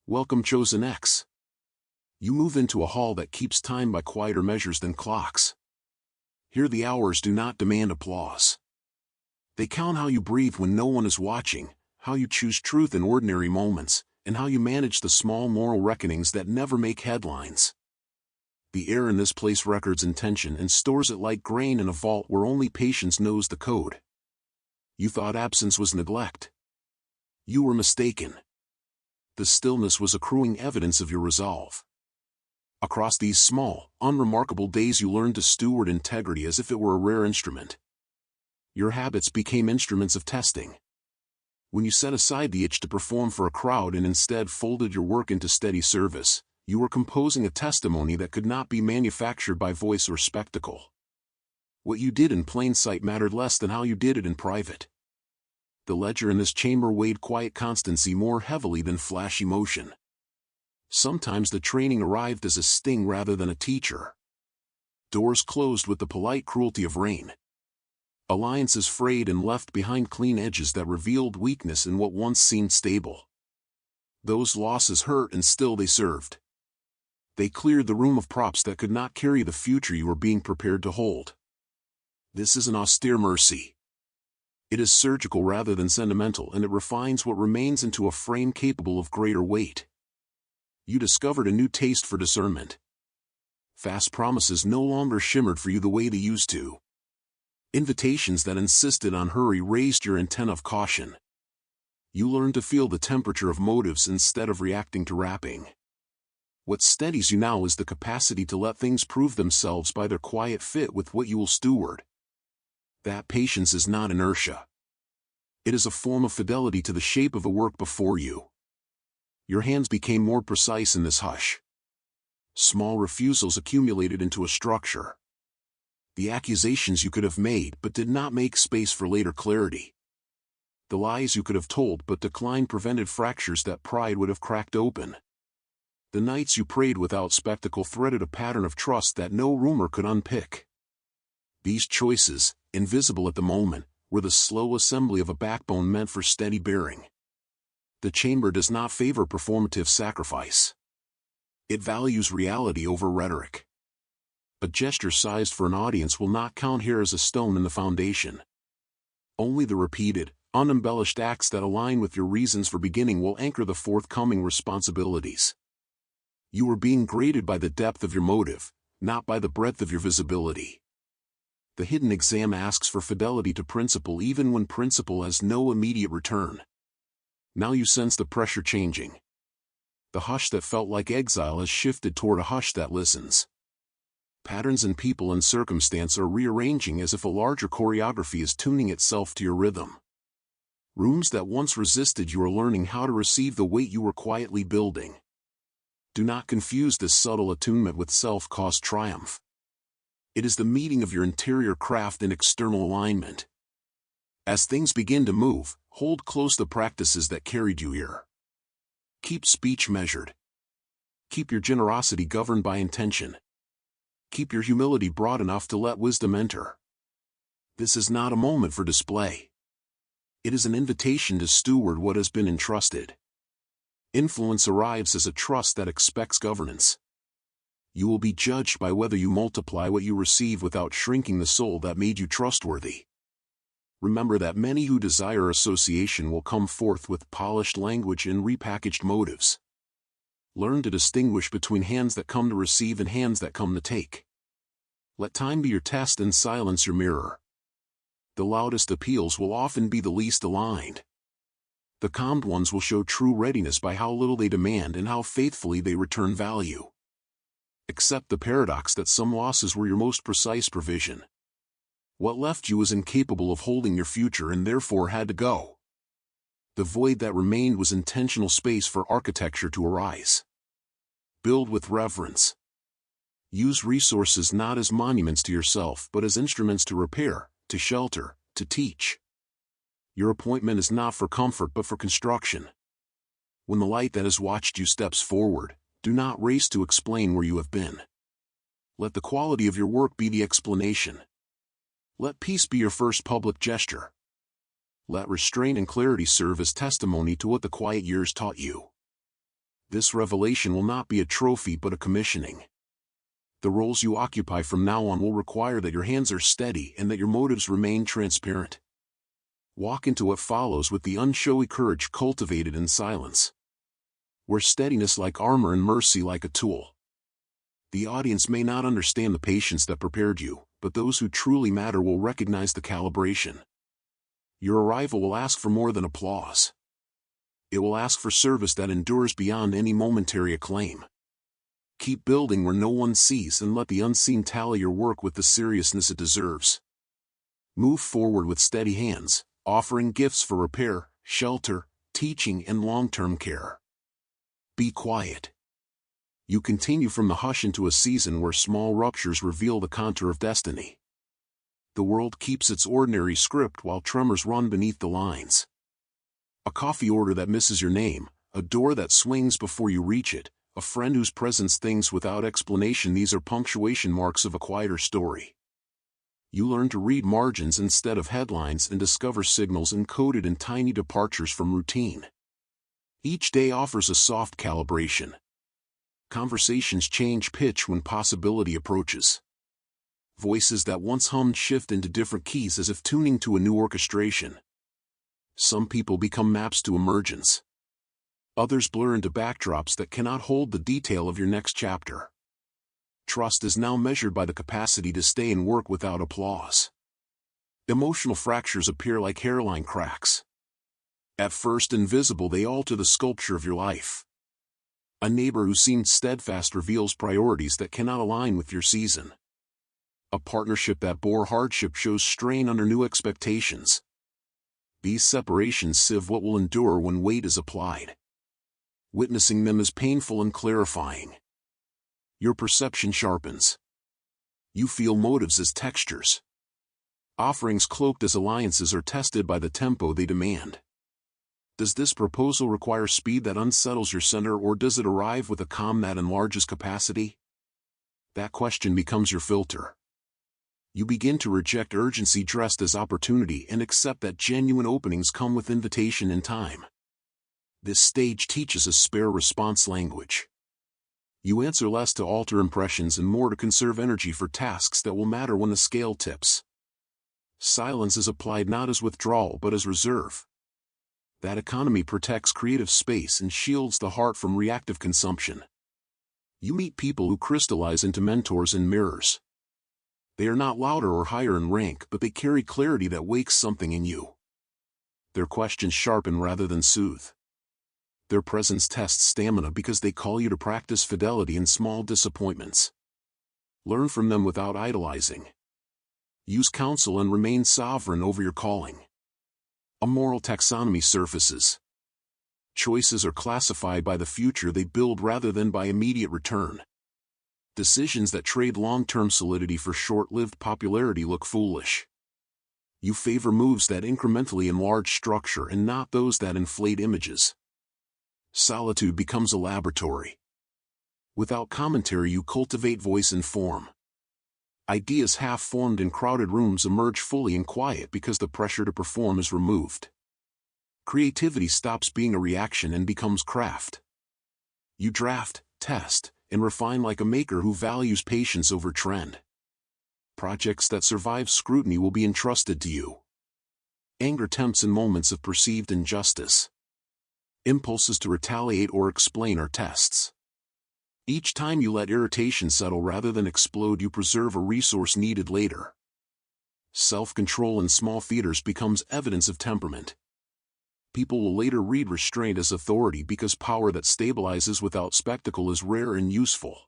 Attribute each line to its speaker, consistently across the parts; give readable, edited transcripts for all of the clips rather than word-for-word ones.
Speaker 1: Welcome, Chosen X. You move into a hall that keeps time by quieter measures than clocks. Here the hours do not demand applause. They count how you breathe when no one is watching, how you choose truth in ordinary moments, and how you manage the small moral reckonings that never make headlines. The air in this place records intention and stores it like grain in a vault where only patience knows the code. You thought absence was neglect. You were mistaken. The stillness was accruing evidence of your resolve. Across these small, unremarkable days you learned to steward integrity as if it were a rare instrument. Your habits became instruments of testing. When you set aside the itch to perform for a crowd and instead folded your work into steady service, you were composing a testimony that could not be manufactured by voice or spectacle. What you did in plain sight mattered less than how you did it in private. The ledger in this chamber weighed quiet constancy more heavily than flashy motion. Sometimes the training arrived as a sting rather than a teacher. Doors closed with the polite cruelty of rain. Alliances frayed and left behind clean edges that revealed weakness in what once seemed stable. Those losses hurt and still they served. They cleared the room of props that could not carry the future you were being prepared to hold. This is an austere mercy. It is surgical rather than sentimental, and it refines what remains into a frame capable of greater weight. You discovered a new taste for discernment. Fast promises no longer shimmered for you the way they used to. Invitations that insisted on hurry raised your antenna of caution. You learned to feel the temperature of motives instead of reacting to wrapping. What steadies you now is the capacity to let things prove themselves by their quiet fit with what you will steward. That patience is not inertia. It is a form of fidelity to the shape of the work before you. Your hands became more precise in this hush. Small refusals accumulated into a structure. The accusations you could have made but did not make space for later clarity. The lies you could have told but declined prevented fractures that pride would have cracked open. The nights you prayed without spectacle threaded a pattern of trust that no rumor could unpick. These choices, invisible at the moment, were the slow assembly of a backbone meant for steady bearing. The chamber does not favor performative sacrifice. It values reality over rhetoric. A gesture sized for an audience will not count here as a stone in the foundation. Only the repeated, unembellished acts that align with your reasons for beginning will anchor the forthcoming responsibilities. You are being graded by the depth of your motive, not by the breadth of your visibility. The hidden exam asks for fidelity to principle even when principle has no immediate return. Now you sense the pressure changing. The hush that felt like exile has shifted toward a hush that listens. Patterns in people and circumstance are rearranging as if a larger choreography is tuning itself to your rhythm. Rooms that once resisted you are learning how to receive the weight you were quietly building. Do not confuse this subtle attunement with self-caused triumph. It is the meeting of your interior craft and external alignment. As things begin to move, hold close the practices that carried you here. Keep speech measured. Keep your generosity governed by intention. Keep your humility broad enough to let wisdom enter. This is not a moment for display. It is an invitation to steward what has been entrusted. Influence arrives as a trust that expects governance. You will be judged by whether you multiply what you receive without shrinking the soul that made you trustworthy. Remember that many who desire association will come forth with polished language and repackaged motives. Learn to distinguish between hands that come to receive and hands that come to take. Let time be your test and silence your mirror. The loudest appeals will often be the least aligned. The calmed ones will show true readiness by how little they demand and how faithfully they return value. Accept the paradox that some losses were your most precise provision. What left you was incapable of holding your future and therefore had to go. The void that remained was intentional space for architecture to arise. Build with reverence. Use resources not as monuments to yourself but as instruments to repair, to shelter, to teach. Your appointment is not for comfort but for construction. When the light that has watched you steps forward, do not race to explain where you have been. Let the quality of your work be the explanation. Let peace be your first public gesture. Let restraint and clarity serve as testimony to what the quiet years taught you. This revelation will not be a trophy but a commissioning. The roles you occupy from now on will require that your hands are steady and that your motives remain transparent. Walk into what follows with the unshowy courage cultivated in silence. Wear steadiness like armor and mercy like a tool. The audience may not understand the patience that prepared you, but those who truly matter will recognize the calibration. Your arrival will ask for more than applause. It will ask for service that endures beyond any momentary acclaim. Keep building where no one sees and let the unseen tally your work with the seriousness it deserves. Move forward with steady hands, offering gifts for repair, shelter, teaching, and long-term care. Be quiet. You continue from the hush into a season where small ruptures reveal the contour of destiny. The world keeps its ordinary script while tremors run beneath the lines. A coffee order that misses your name, a door that swings before you reach it, a friend whose presence stings without explanation. These are punctuation marks of a quieter story. You learn to read margins instead of headlines and discover signals encoded in tiny departures from routine. Each day offers a soft calibration. Conversations change pitch when possibility approaches. Voices that once hummed shift into different keys as if tuning to a new orchestration. Some people become maps to emergence. Others blur into backdrops that cannot hold the detail of your next chapter. Trust is now measured by the capacity to stay and work without applause. Emotional fractures appear like hairline cracks. At first invisible, they alter the sculpture of your life. A neighbor who seemed steadfast reveals priorities that cannot align with your season. A partnership that bore hardship shows strain under new expectations. These separations sieve what will endure when weight is applied. Witnessing them is painful and clarifying. Your perception sharpens. You feel motives as textures. Offerings cloaked as alliances are tested by the tempo they demand. Does this proposal require speed that unsettles your center, or does it arrive with a calm that enlarges capacity? That question becomes your filter. You begin to reject urgency dressed as opportunity and accept that genuine openings come with invitation and time. This stage teaches us spare response language. You answer less to alter impressions and more to conserve energy for tasks that will matter when the scale tips. Silence is applied not as withdrawal but as reserve. That economy protects creative space and shields the heart from reactive consumption. You meet people who crystallize into mentors and mirrors. They are not louder or higher in rank, but they carry clarity that wakes something in you. Their questions sharpen rather than soothe. Their presence tests stamina because they call you to practice fidelity in small disappointments. Learn from them without idolizing. Use counsel and remain sovereign over your calling. A moral taxonomy surfaces. Choices are classified by the future they build rather than by immediate return. Decisions that trade long-term solidity for short-lived popularity look foolish. You favor moves that incrementally enlarge structure and not those that inflate images. Solitude becomes a laboratory. Without commentary, you cultivate voice and form. Ideas half-formed in crowded rooms emerge fully in quiet because the pressure to perform is removed. Creativity stops being a reaction and becomes craft. You draft, test, and refine like a maker who values patience over trend. Projects that survive scrutiny will be entrusted to you. Anger tempts in moments of perceived injustice. Impulses to retaliate or explain are tests. Each time you let irritation settle rather than explode, you preserve a resource needed later. Self-control in small theaters becomes evidence of temperament. People will later read restraint as authority because power that stabilizes without spectacle is rare and useful.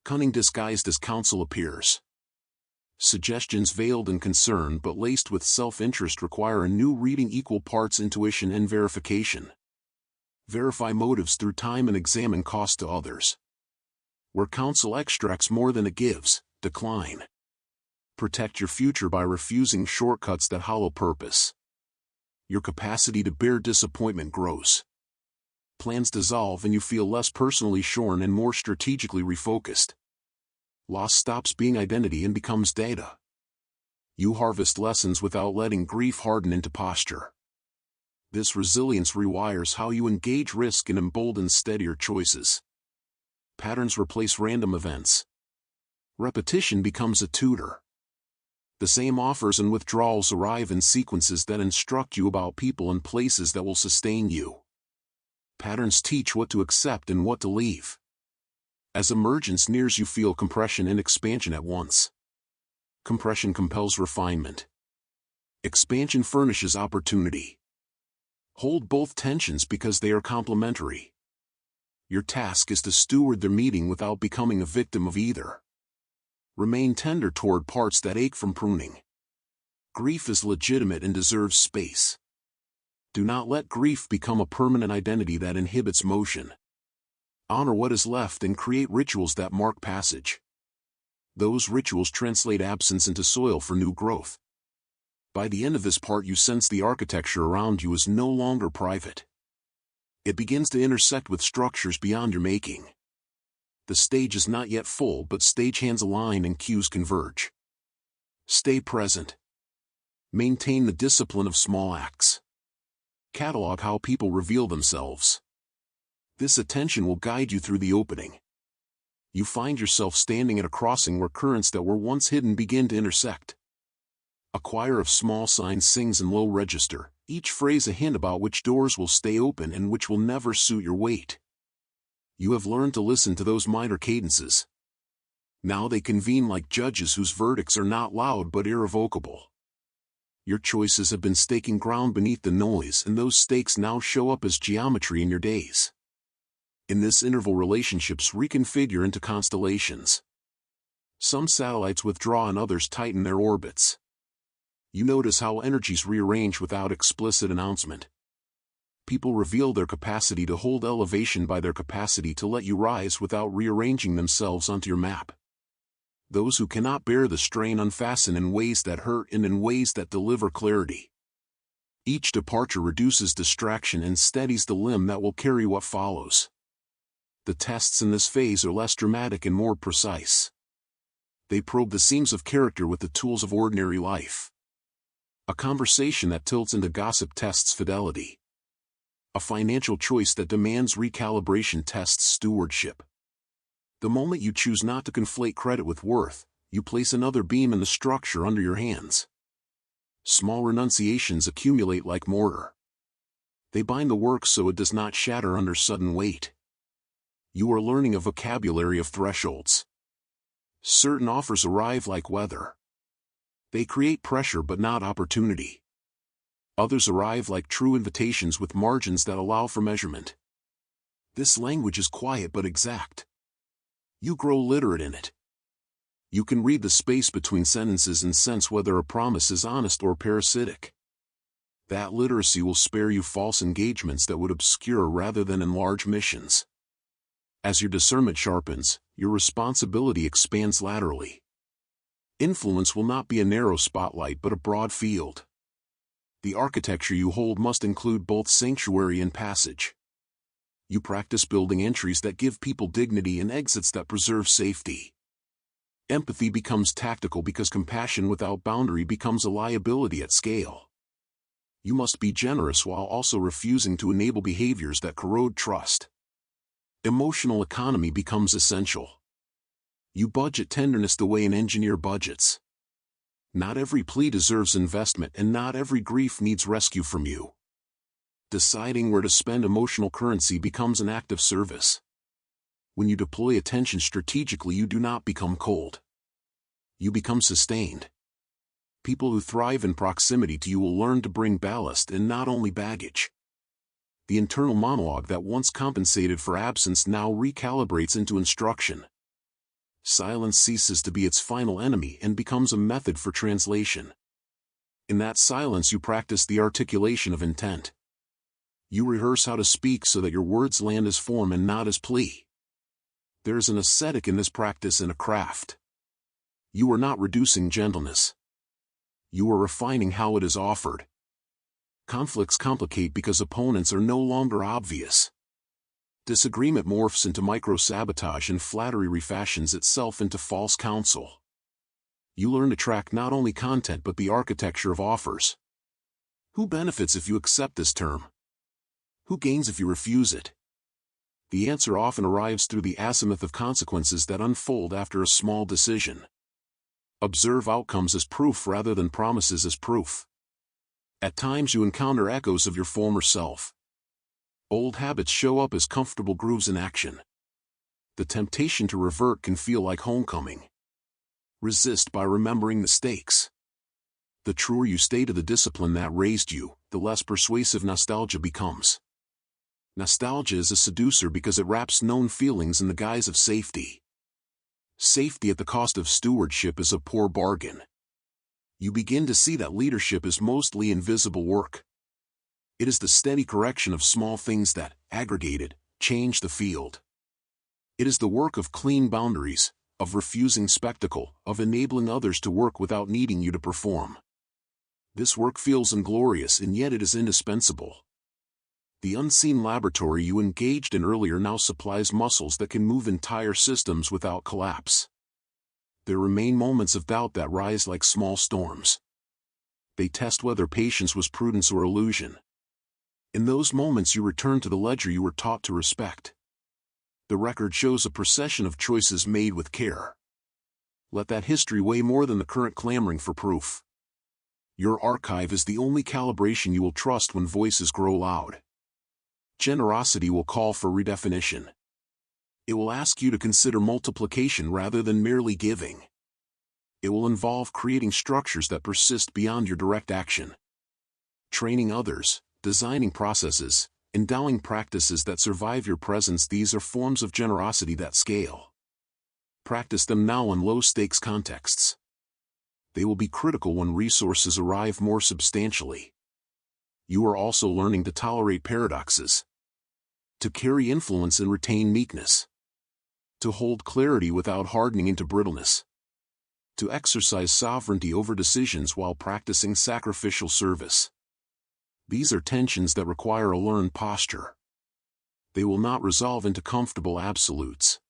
Speaker 1: Cunning disguised as counsel appears. Suggestions veiled in concern but laced with self-interest require a new reading, equal parts intuition and verification. Verify motives through time and examine cost to others. Where counsel extracts more than it gives, decline. Protect your future by refusing shortcuts that hollow purpose. Your capacity to bear disappointment grows. Plans dissolve and you feel less personally shorn and more strategically refocused. Loss stops being identity and becomes data. You harvest lessons without letting grief harden into posture. This resilience rewires how you engage risk and emboldens steadier choices. Patterns replace random events. Repetition becomes a tutor. The same offers and withdrawals arrive in sequences that instruct you about people and places that will sustain you. Patterns teach what to accept and what to leave. As emergence nears, you feel compression and expansion at once. Compression compels refinement. Expansion furnishes opportunity. Hold both tensions because they are complementary. Your task is to steward their meeting without becoming a victim of either. Remain tender toward parts that ache from pruning. Grief is legitimate and deserves space. Do not let grief become a permanent identity that inhibits motion. Honor what is left and create rituals that mark passage. Those rituals translate absence into soil for new growth. By the end of this part, you sense the architecture around you is no longer private. It begins to intersect with structures beyond your making. The stage is not yet full, but stagehands align and cues converge. Stay present. Maintain the discipline of small acts. Catalog how people reveal themselves. This attention will guide you through the opening. You find yourself standing at a crossing where currents that were once hidden begin to intersect. A choir of small signs sings in low register, each phrase a hint about which doors will stay open and which will never suit your weight. You have learned to listen to those minor cadences. Now they convene like judges whose verdicts are not loud but irrevocable. Your choices have been staking ground beneath the noise, and those stakes now show up as geometry in your days. In this interval, relationships reconfigure into constellations. Some satellites withdraw and others tighten their orbits. You notice how energies rearrange without explicit announcement. People reveal their capacity to hold elevation by their capacity to let you rise without rearranging themselves onto your map. Those who cannot bear the strain unfasten in ways that hurt and in ways that deliver clarity. Each departure reduces distraction and steadies the limb that will carry what follows. The tests in this phase are less dramatic and more precise. They probe the seams of character with the tools of ordinary life. A conversation that tilts into gossip tests fidelity. A financial choice that demands recalibration tests stewardship. The moment you choose not to conflate credit with worth, you place another beam in the structure under your hands. Small renunciations accumulate like mortar. They bind the work so it does not shatter under sudden weight. You are learning a vocabulary of thresholds. Certain offers arrive like weather. They create pressure but not opportunity. Others arrive like true invitations with margins that allow for measurement. This language is quiet but exact. You grow literate in it. You can read the space between sentences and sense whether a promise is honest or parasitic. That literacy will spare you false engagements that would obscure rather than enlarge missions. As your discernment sharpens, your responsibility expands laterally. Influence will not be a narrow spotlight but a broad field. The architecture you hold must include both sanctuary and passage. You practice building entries that give people dignity and exits that preserve safety. Empathy becomes tactical because compassion without boundary becomes a liability at scale. You must be generous while also refusing to enable behaviors that corrode trust. Emotional economy becomes essential. You budget tenderness the way an engineer budgets. Not every plea deserves investment and not every grief needs rescue from you. Deciding where to spend emotional currency becomes an act of service. When you deploy attention strategically, you do not become cold. You become sustained. People who thrive in proximity to you will learn to bring ballast and not only baggage. The internal monologue that once compensated for absence now recalibrates into instruction. Silence ceases to be its final enemy and becomes a method for translation. In that silence you practice the articulation of intent. You rehearse how to speak so that your words land as form and not as plea. There is an aesthetic in this practice and a craft. You are not reducing gentleness. You are refining how it is offered. Conflicts complicate because opponents are no longer obvious. Disagreement morphs into micro-sabotage and flattery refashions itself into false counsel. You learn to track not only content but the architecture of offers. Who benefits if you accept this term? Who gains if you refuse it? The answer often arrives through the azimuth of consequences that unfold after a small decision. Observe outcomes as proof rather than promises as proof. At times you encounter echoes of your former self. Old habits show up as comfortable grooves in action. The temptation to revert can feel like homecoming. Resist by remembering the stakes. The truer you stay to the discipline that raised you, the less persuasive nostalgia becomes. Nostalgia is a seducer because it wraps known feelings in the guise of safety. Safety at the cost of stewardship is a poor bargain. You begin to see that leadership is mostly invisible work. It is the steady correction of small things that, aggregated, change the field. It is the work of clean boundaries, of refusing spectacle, of enabling others to work without needing you to perform. This work feels inglorious and yet it is indispensable. The unseen laboratory you engaged in earlier now supplies muscles that can move entire systems without collapse. There remain moments of doubt that rise like small storms. They test whether patience was prudence or illusion. In those moments you return to the ledger you were taught to respect. The record shows a procession of choices made with care. Let that history weigh more than the current clamoring for proof. Your archive is the only calibration you will trust when voices grow loud. Generosity will call for redefinition. It will ask you to consider multiplication rather than merely giving. It will involve creating structures that persist beyond your direct action. Training others, designing processes, endowing practices that survive your presence. These are forms of generosity that scale. Practice them now in low-stakes contexts. They will be critical when resources arrive more substantially. You are also learning to tolerate paradoxes. To carry influence and retain meekness. To hold clarity without hardening into brittleness. To exercise sovereignty over decisions while practicing sacrificial service. These are tensions that require a learned posture. They will not resolve into comfortable absolutes.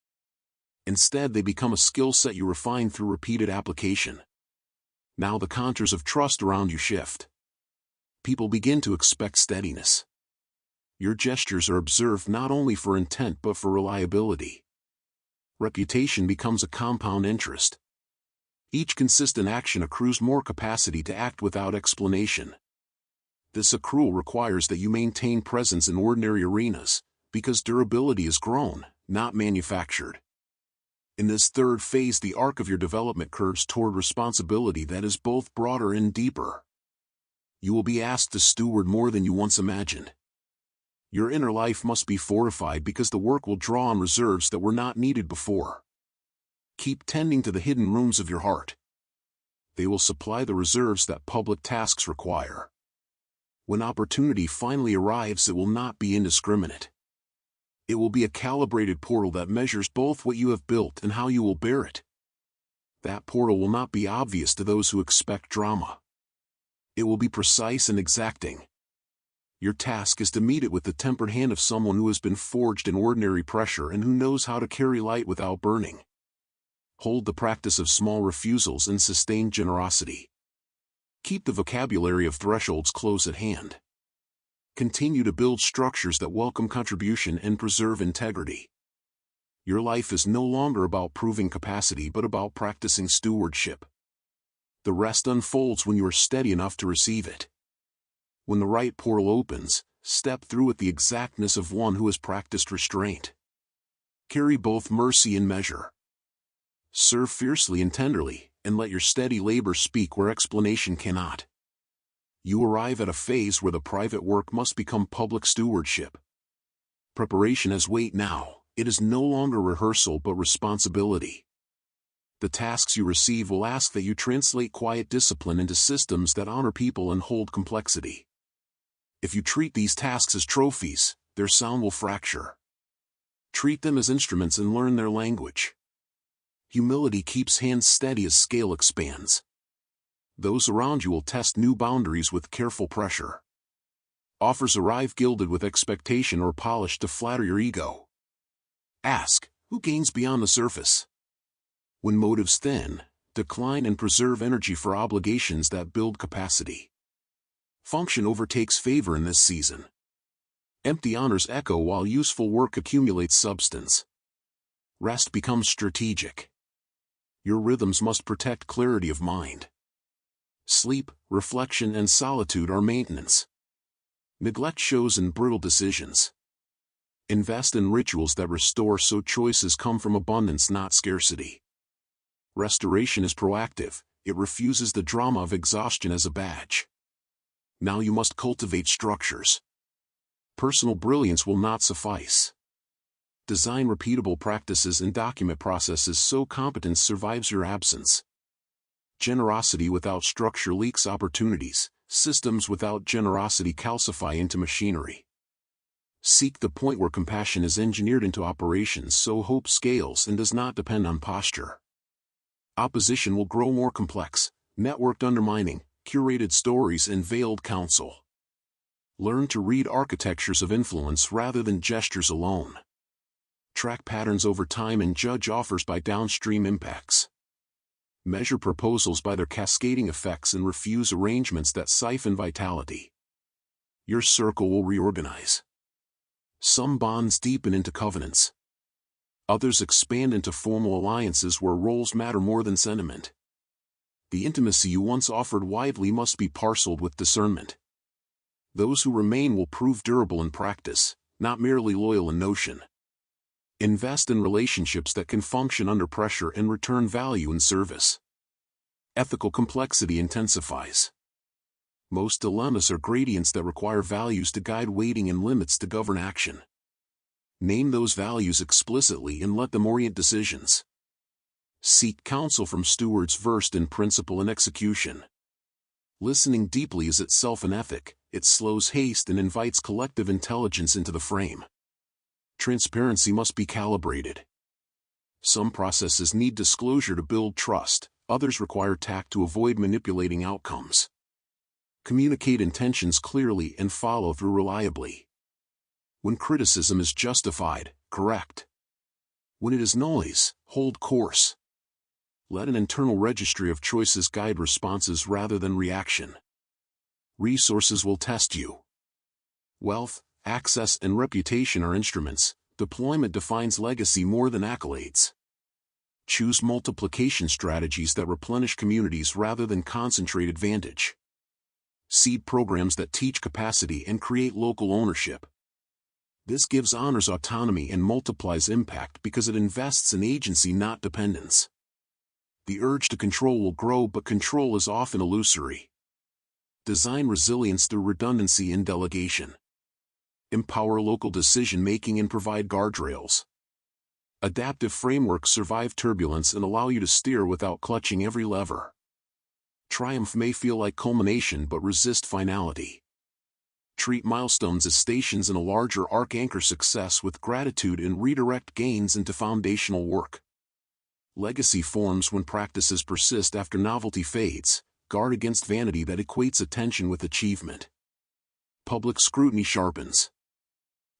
Speaker 1: Instead, they become a skill set you refine through repeated application. Now the contours of trust around you shift. People begin to expect steadiness. Your gestures are observed not only for intent but for reliability. Reputation becomes a compound interest. Each consistent action accrues more capacity to act without explanation. This accrual requires that you maintain presence in ordinary arenas, because durability is grown, not manufactured. In this third phase, the arc of your development curves toward responsibility that is both broader and deeper. You will be asked to steward more than you once imagined. Your inner life must be fortified because the work will draw on reserves that were not needed before. Keep tending to the hidden rooms of your heart. They will supply the reserves that public tasks require. When opportunity finally arrives, it will not be indiscriminate. It will be a calibrated portal that measures both what you have built and how you will bear it. That portal will not be obvious to those who expect drama. It will be precise and exacting. Your task is to meet it with the tempered hand of someone who has been forged in ordinary pressure and who knows how to carry light without burning. Hold the practice of small refusals and sustained generosity. Keep the vocabulary of thresholds close at hand. Continue to build structures that welcome contribution and preserve integrity. Your life is no longer about proving capacity but about practicing stewardship. The rest unfolds when you are steady enough to receive it. When the right portal opens, step through with the exactness of one who has practiced restraint. Carry both mercy and measure. Serve fiercely and tenderly, and let your steady labor speak where explanation cannot. You arrive at a phase where the private work must become public stewardship. Preparation has weight now. It is no longer rehearsal but responsibility. The tasks you receive will ask that you translate quiet discipline into systems that honor people and hold complexity. If you treat these tasks as trophies, their sound will fracture. Treat them as instruments and learn their language. Humility keeps hands steady as scale expands. Those around you will test new boundaries with careful pressure. Offers arrive gilded with expectation or polished to flatter your ego. Ask, who gains beyond the surface? When motives thin, decline and preserve energy for obligations that build capacity. Function overtakes favor in this season. Empty honors echo while useful work accumulates substance. Rest becomes strategic. Your rhythms must protect clarity of mind. Sleep, reflection, and solitude are maintenance. Neglect shows in brutal decisions. Invest in rituals that restore so choices come from abundance, not scarcity. Restoration is proactive, it refuses the drama of exhaustion as a badge. Now you must cultivate structures. Personal brilliance will not suffice. Design repeatable practices and document processes so competence survives your absence. Generosity without structure leaks opportunities, systems without generosity calcify into machinery. Seek the point where compassion is engineered into operations so hope scales and does not depend on posture. Opposition will grow more complex, networked undermining, curated stories and veiled counsel. Learn to read architectures of influence rather than gestures alone. Track patterns over time and judge offers by downstream impacts. Measure proposals by their cascading effects and refuse arrangements that siphon vitality. Your circle will reorganize. Some bonds deepen into covenants. Others expand into formal alliances where roles matter more than sentiment. The intimacy you once offered widely must be parceled with discernment. Those who remain will prove durable in practice, not merely loyal in notion. Invest in relationships that can function under pressure and return value in service. Ethical complexity intensifies. Most dilemmas are gradients that require values to guide weighting and limits to govern action. Name those values explicitly and let them orient decisions. Seek counsel from stewards versed in principle and execution. Listening deeply is itself an ethic, it slows haste and invites collective intelligence into the frame. Transparency must be calibrated. Some processes need disclosure to build trust, others require tact to avoid manipulating outcomes. Communicate intentions clearly and follow through reliably. When criticism is justified, correct. When it is noise, hold course. Let an internal registry of choices guide responses rather than reaction. Resources will test you. Wealth, access, and reputation are instruments. Deployment defines legacy more than accolades. Choose multiplication strategies that replenish communities rather than concentrate advantage. Seed programs that teach capacity and create local ownership. This gives honors autonomy and multiplies impact because it invests in agency, not dependence. The urge to control will grow, but control is often illusory. Design resilience through redundancy and delegation. Empower local decision-making and provide guardrails. Adaptive frameworks survive turbulence and allow you to steer without clutching every lever. Triumph may feel like culmination but resist finality. Treat milestones as stations in a larger arc. Anchor success with gratitude and redirect gains into foundational work. Legacy forms when practices persist after novelty fades. Guard against vanity that equates attention with achievement. Public scrutiny sharpens.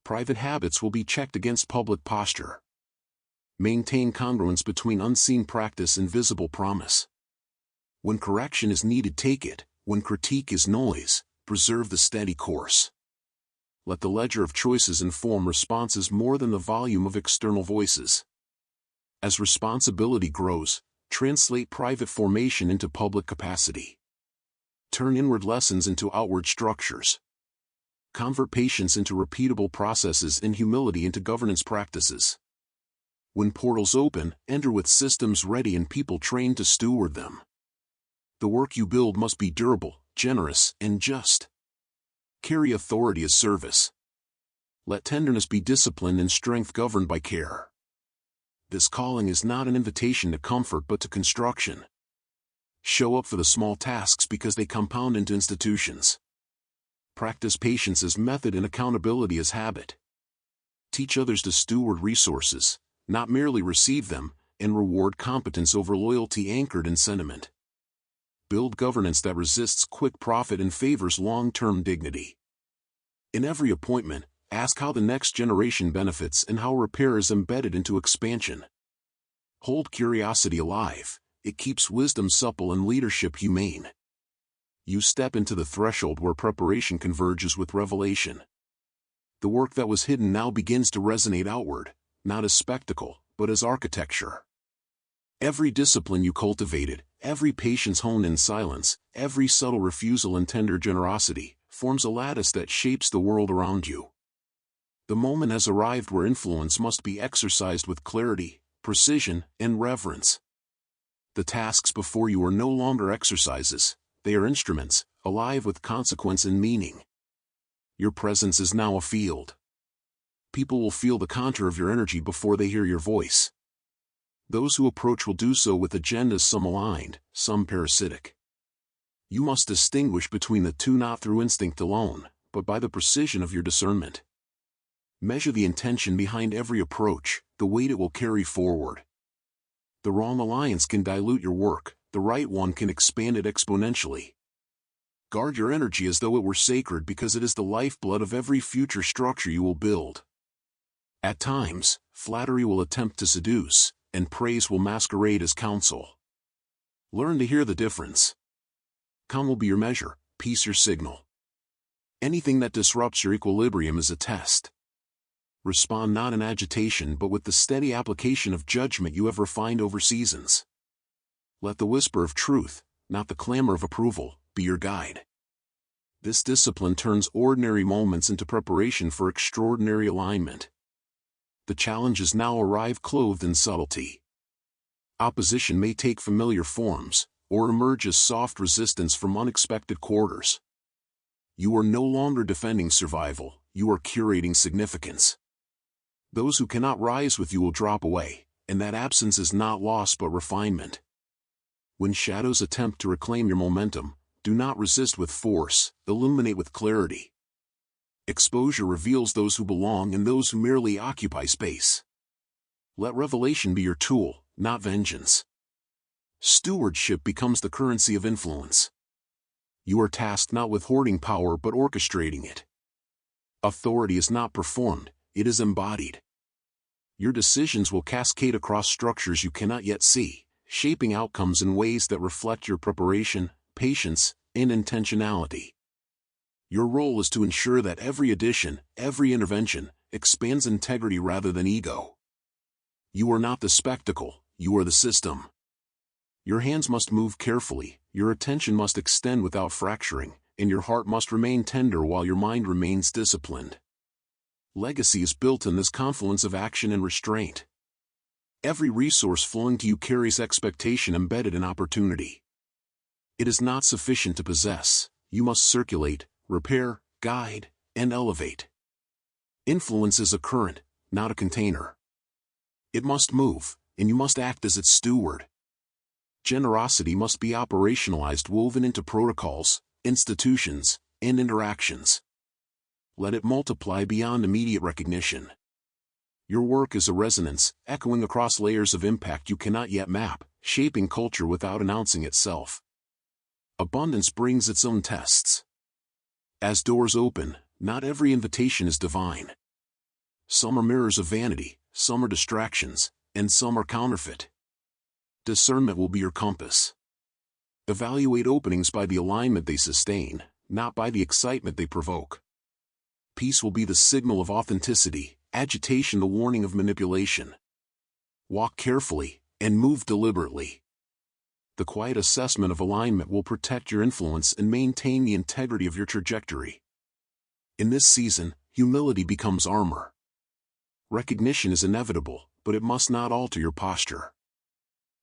Speaker 1: Private habits will be checked against public posture. Maintain congruence between unseen practice and visible promise. When correction is needed, take it. When critique is noise, preserve the steady course. Let the ledger of choices inform responses more than the volume of external voices. As responsibility grows, translate private formation into public capacity. Turn inward lessons into outward structures. Convert patience into repeatable processes and humility into governance practices. When portals open, enter with systems ready and people trained to steward them. The work you build must be durable, generous, and just. Carry authority as service. Let tenderness be discipline and strength governed by care. This calling is not an invitation to comfort but to construction. Show up for the small tasks because they compound into institutions. Practice patience as method and accountability as habit. Teach others to steward resources, not merely receive them, and reward competence over loyalty anchored in sentiment. Build governance that resists quick profit and favors long-term dignity. In every appointment, ask how the next generation benefits and how repair is embedded into expansion. Hold curiosity alive, it keeps wisdom supple and leadership humane. You step into the threshold where preparation converges with revelation. The work that was hidden now begins to resonate outward, not as spectacle, but as architecture. Every discipline you cultivated, every patience honed in silence, every subtle refusal and tender generosity, forms a lattice that shapes the world around you. The moment has arrived where influence must be exercised with clarity, precision, and reverence. The tasks before you are no longer exercises, they are instruments, alive with consequence and meaning. Your presence is now a field. People will feel the contour of your energy before they hear your voice. Those who approach will do so with agendas some aligned, some parasitic. You must distinguish between the two not through instinct alone, but by the precision of your discernment. Measure the intention behind every approach, the weight it will carry forward. The wrong alliance can dilute your work, the right one can expand it exponentially. Guard your energy as though it were sacred because it is the lifeblood of every future structure you will build. At times, flattery will attempt to seduce, and praise will masquerade as counsel. Learn to hear the difference. Calm will be your measure, peace your signal. Anything that disrupts your equilibrium is a test. Respond not in agitation but with the steady application of judgment you have refined over seasons. Let the whisper of truth, not the clamor of approval, be your guide. This discipline turns ordinary moments into preparation for extraordinary alignment. The challenges now arrive clothed in subtlety. Opposition may take familiar forms, or emerge as soft resistance from unexpected quarters. You are no longer defending survival, you are curating significance. Those who cannot rise with you will drop away, and that absence is not loss but refinement. When shadows attempt to reclaim your momentum, do not resist with force, illuminate with clarity. Exposure reveals those who belong and those who merely occupy space. Let revelation be your tool, not vengeance. Stewardship becomes the currency of influence. You are tasked not with hoarding power but orchestrating it. Authority is not performed, it is embodied. Your decisions will cascade across structures you cannot yet see, shaping outcomes in ways that reflect your preparation, patience, and intentionality. Your role is to ensure that every addition, every intervention, expands integrity rather than ego. You are not the spectacle, you are the system. Your hands must move carefully, your attention must extend without fracturing, and your heart must remain tender while your mind remains disciplined. Legacy is built in this confluence of action and restraint. Every resource flowing to you carries expectation embedded in opportunity. It is not sufficient to possess, you must circulate, repair, guide, and elevate. Influence is a current, not a container. It must move, and you must act as its steward. Generosity must be operationalized, woven into protocols, institutions, and interactions. Let it multiply beyond immediate recognition. Your work is a resonance, echoing across layers of impact you cannot yet map, shaping culture without announcing itself. Abundance brings its own tests. As doors open, not every invitation is divine. Some are mirrors of vanity, some are distractions, and some are counterfeit. Discernment will be your compass. Evaluate openings by the alignment they sustain, not by the excitement they provoke. Peace will be the signal of authenticity, agitation the warning of manipulation. Walk carefully, and move deliberately. The quiet assessment of alignment will protect your influence and maintain the integrity of your trajectory. In this season, humility becomes armor. Recognition is inevitable, but it must not alter your posture.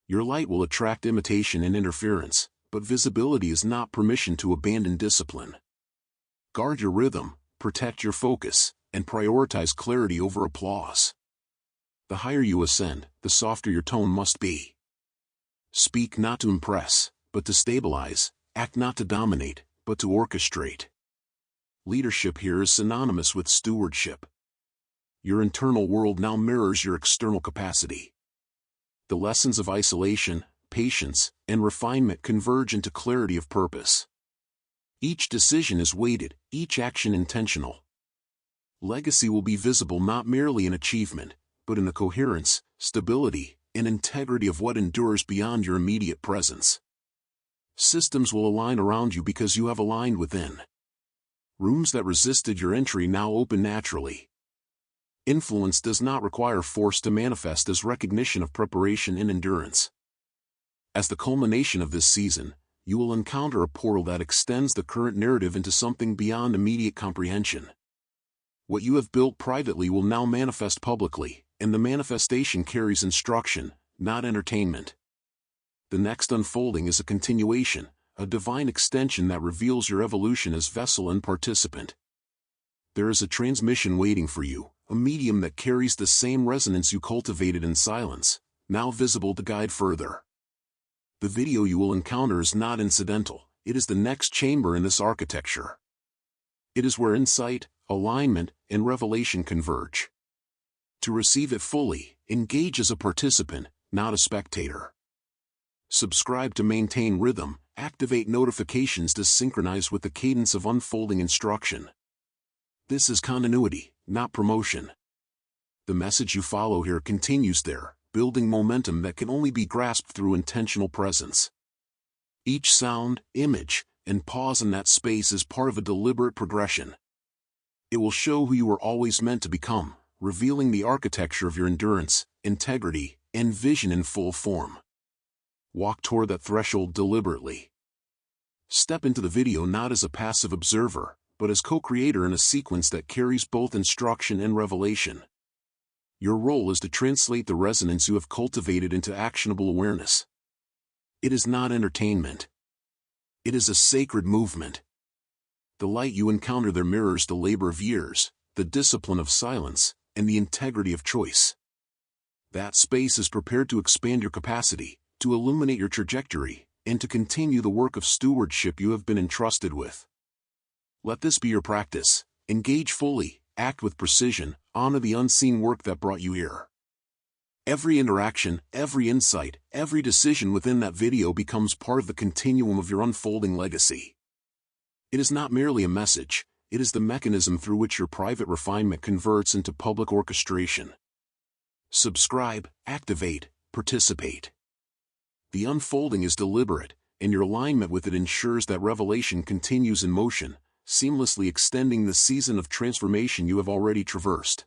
Speaker 1: Your light will attract imitation and interference, but visibility is not permission to abandon discipline. Guard your rhythm, protect your focus, and prioritize clarity over applause. The higher you ascend, the softer your tone must be. Speak not to impress, but to stabilize, act not to dominate, but to orchestrate. Leadership here is synonymous with stewardship. Your internal world now mirrors your external capacity. The lessons of isolation, patience, and refinement converge into clarity of purpose. Each decision is weighted, each action intentional. Legacy will be visible not merely in achievement, but in the coherence, stability, and integrity of what endures beyond your immediate presence. Systems will align around you because you have aligned within. Rooms that resisted your entry now open naturally. Influence does not require force to manifest as recognition of preparation and endurance. As the culmination of this season, you will encounter a portal that extends the current narrative into something beyond immediate comprehension. What you have built privately will now manifest publicly, and the manifestation carries instruction, not entertainment. The next unfolding is a continuation, a divine extension that reveals your evolution as vessel and participant. There is a transmission waiting for you, a medium that carries the same resonance you cultivated in silence, now visible to guide further. The video you will encounter is not incidental, it is the next chamber in this architecture. It is where insight, alignment, and revelation converge. To receive it fully, engage as a participant, not a spectator. Subscribe to maintain rhythm, activate notifications to synchronize with the cadence of unfolding instruction. This is continuity, not promotion. The message you follow here continues there, building momentum that can only be grasped through intentional presence. Each sound, image, and pause in that space is part of a deliberate progression. It will show who you were always meant to become, revealing the architecture of your endurance, integrity, and vision in full form. Walk toward that threshold deliberately. Step into the video not as a passive observer, but as co-creator in a sequence that carries both instruction and revelation. Your role is to translate the resonance you have cultivated into actionable awareness. It is not entertainment. It is a sacred movement. The light you encounter there mirrors the labor of years, the discipline of silence, and the integrity of choice. That space is prepared to expand your capacity, to illuminate your trajectory, and to continue the work of stewardship you have been entrusted with. Let this be your practice. Engage fully, act with precision, honor the unseen work that brought you here. Every interaction, every insight, every decision within that video becomes part of the continuum of your unfolding legacy. It is not merely a message, it is the mechanism through which your private refinement converts into public orchestration. Subscribe, activate, participate. The unfolding is deliberate, and your alignment with it ensures that revelation continues in motion, seamlessly extending the season of transformation you have already traversed.